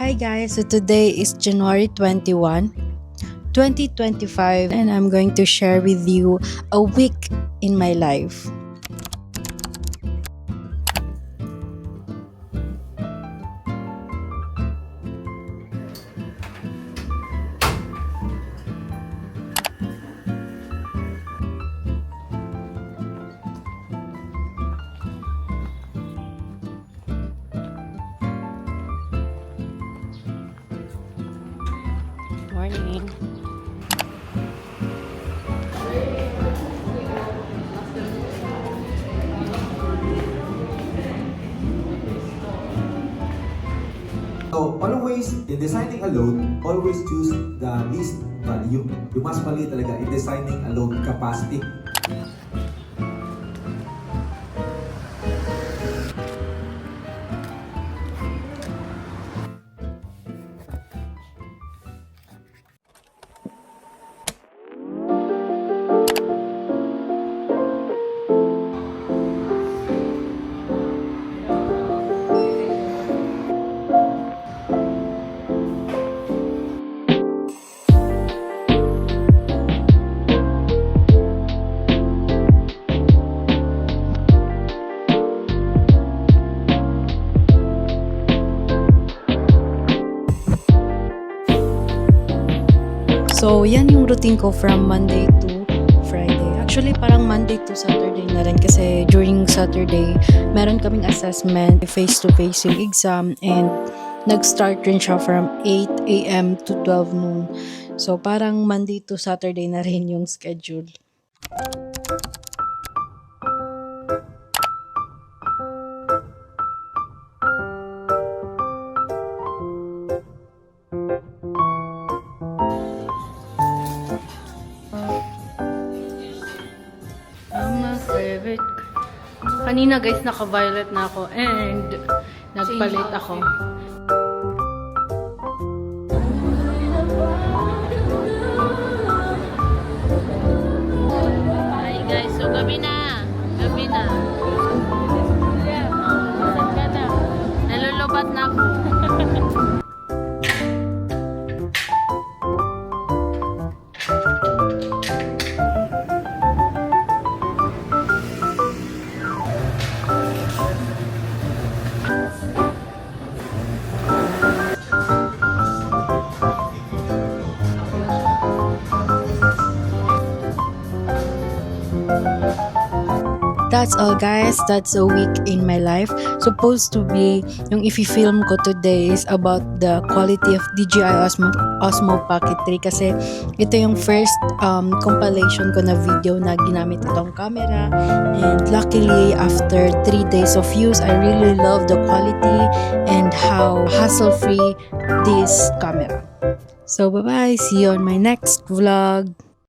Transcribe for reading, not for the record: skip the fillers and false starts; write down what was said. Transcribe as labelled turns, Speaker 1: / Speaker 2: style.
Speaker 1: Hi guys, so today is January 21, 2025 and I'm going to share with you a week in my life. Morning.
Speaker 2: So always, in designing a load, always choose the least value. You must mali talaga in designing a load capacity.
Speaker 1: So, yan yung routine ko from Monday to Friday. Actually, parang Monday to Saturday na rin kasi during Saturday, meron kaming assessment, face-to-face yung exam, and nag-start rin siya from 8 a.m. to 12 noon. So, parang Monday to Saturday na rin yung schedule. Favorite. Kanina guys, naka-violet na ako and nagpalit ako. Hi guys, so gabi na. Gabi na. Nalulubat na ako. That's all guys, that's a week in my life. Supposed to be, yung i-film ko today is about the quality of DJI Osmo Pocket 3 kasi ito yung first compilation ko na video na ginamit itong camera, and luckily after 3 days of use, I really love the quality and how hassle-free this camera. So bye bye, see you on my next vlog.